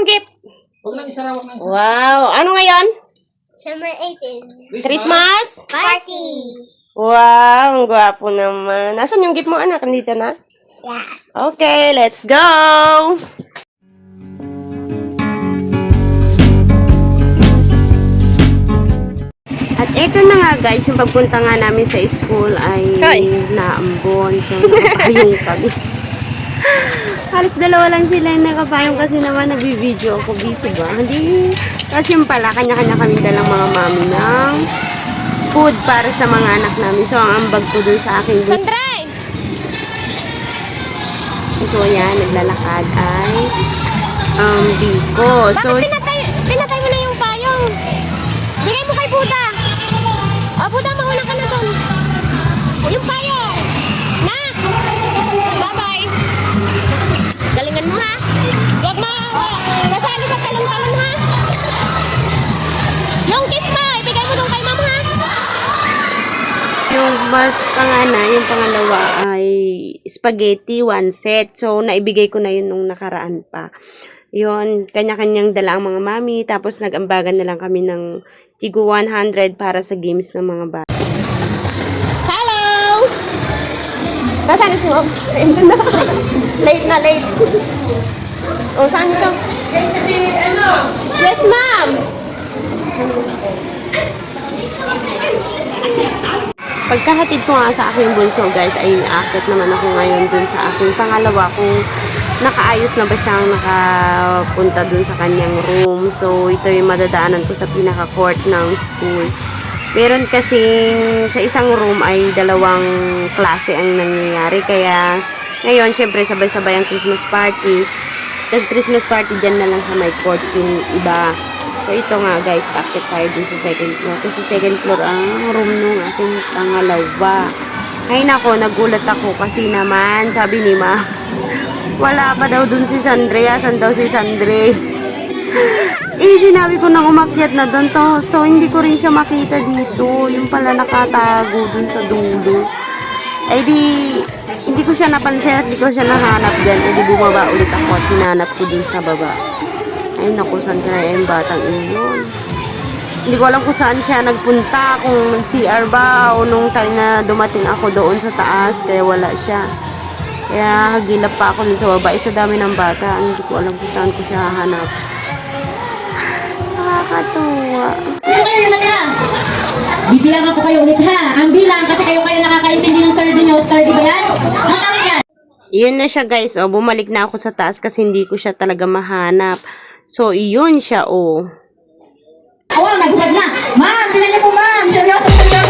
yung gift? Huwag lang isarawak ng Wow. Ano ngayon? Summer 18. Christmas? Party! Wow, ang gwapo naman. Nasaan yung gift mo, anak? Nandito na? Yes. Okay, let's go! At eto na nga guys, yung pagpunta nga namin sa school ay naambon. So, nakapayong kami. Halos dalawa lang sila yung nakapayong kasi naman nag-video ako. Busy ba? Hindi. Kasi yung pala, kanya-kanya kami dalang mga mami ng food para sa mga anak namin. So, ang ambag ko dun sa aking Sandray! so, yan, naglalakad ay Biko. So, Pinatay mo na yung payong. Bigay mo kay Buda. O, Buda, mauna ka na dun. Yung payong. Na! Bye-bye. Galingan mo, ha? Huwag masali sa talon-talon, ha? Yung gift mo, ibigay mo dun kay ma'am, ha? yung mas yung pangalawa ay spaghetti, 1 set. So, naibigay ko na yun nung nakaraan pa. Yun, kanya-kanyang dala ang mga mami. Tapos, nag-ambagan na lang kami ng tigo 100 para sa games ng mga bata. Hello! Nasaan si ma'am? Late na, late. O, saan ito? Yes, ma'am! Pagkahatid ko nga sa aking bunso, guys, ay naakit naman ako ngayon dun sa aking pangalawa kung nakaayos na ba siyang nakapunta dun sa kanyang room. So, ito yung madadaanan ko sa pinaka-court ng school. Meron kasing sa isang room ay 2 klase ang nangyayari. Kaya, ngayon, syempre, sabay-sabay ang Christmas party. Nag-Christmas party dyan na lang sa my court yung iba. So, ito nga guys, packet tayo dun sa 2nd floor. Kasi 2nd floor ang room nung aking pangalawa. Ay nako, nagulat ako kasi naman, sabi ni Ma, wala pa daw dun si Sandre. Asan daw si Sandre? Sinabi ko nang umakyat na dun to. So, hindi ko rin siya makita dito. Yung pala nakatago dun sa dulo. Ay hindi ko siya napansin at hindi ko siya nahanap dyan. Ay di bumaba ulit ako at hinanap ko dun sa baba. Ay naku, saan kaya yung batang iyon? Hindi ko alam kung saan siya nagpunta, kung nag-CR ba o nung time na dumating ako doon sa taas, kaya wala siya. Kaya hagilap pa ako dun sa baba. Isa dami ng bata, hindi ko alam kung saan ko siya hahanap. Nakakatuwa. Bibilang ako kayo ulit ha. Ang bilang kasi kayo nakakaintindi ng third nyo. Sturdy ba yan? Ang tama yan. Iyon na siya guys. O, bumalik na ako sa taas kasi hindi ko siya talaga mahanap. So, iyon siya o. Wow, nagubad na. Ma'am, tinan niyo po ma'am. Seryoso na.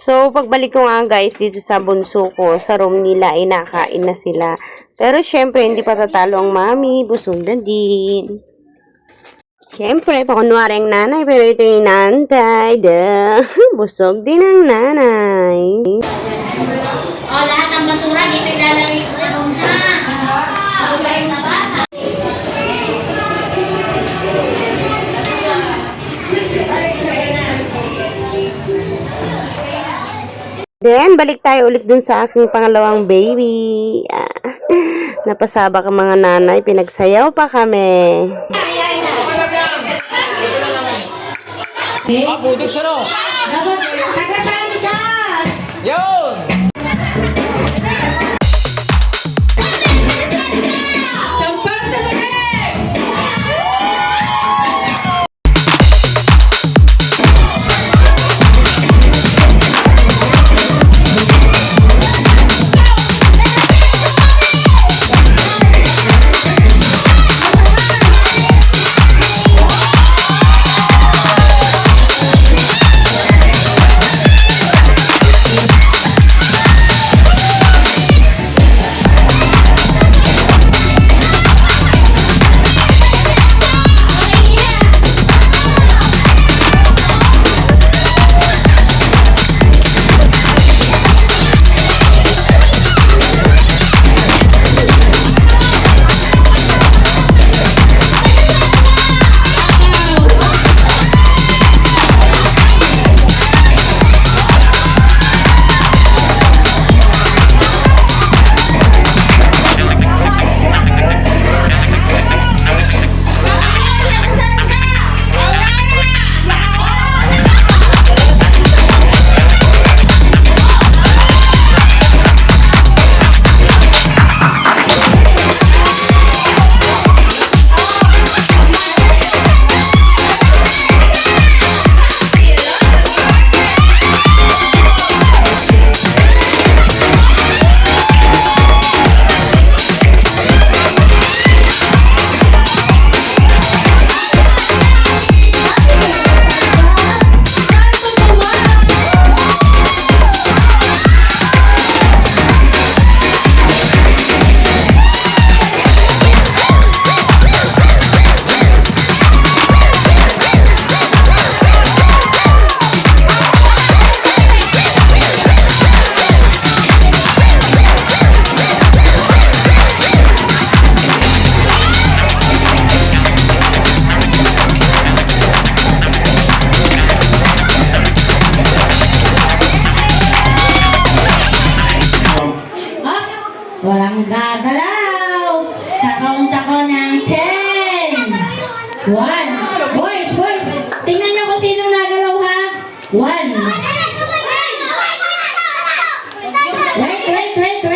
So, pagbalik ko nga guys dito sa bunso ko, sa room nila ay nakain na sila. Pero syempre, hindi pa tatalo ang mami, busog na din. Syempre, pakunwari ang nanay, pero ito yung nantay. Busog din ang nanay. Lahat ng basura, dito ilalagay ko sa room sa. Na bata. Then, balik tayo ulit dun sa aking pangalawang baby. Napasabak ang mga nanay, pinagsayaw pa kami. Budot siya, no? Dapat tagasali ka! Yun! Walang gagalaw. Kakaunta ko ng 10. 1. Boys, boys. Tingnan niyo kung sino nagalaw ha. 1. Wait. Walang gagalaw.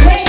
Wait.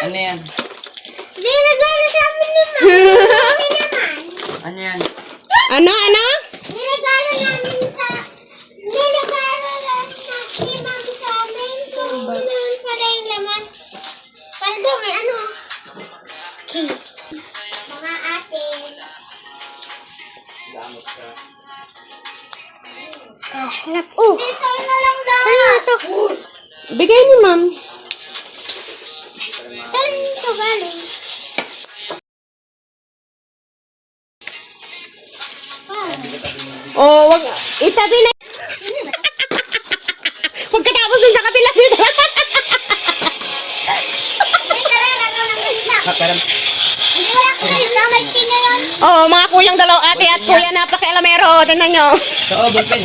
Ano yan? Niregalo sa amin ni Mama. Kami naman. Ano yan? Ano? Niregalo namin sa... Niregalo lang ni Mama sa amin. Kung saan pala yung laman. Paldo, may ano? Cake. Mga ate. Harap. Oh! Dito na lang daw. Ano ito? Bigay ni ma'am. Saan ito galing? Oh, wag itabi na. Pagkatapos dun sa kabila dito. Pero, Hindi wala ko na yun. May pina yun. Oh, mga kuyang dalaw ate at kuya na pakialamero. Tingnan nyo. so, ballpen.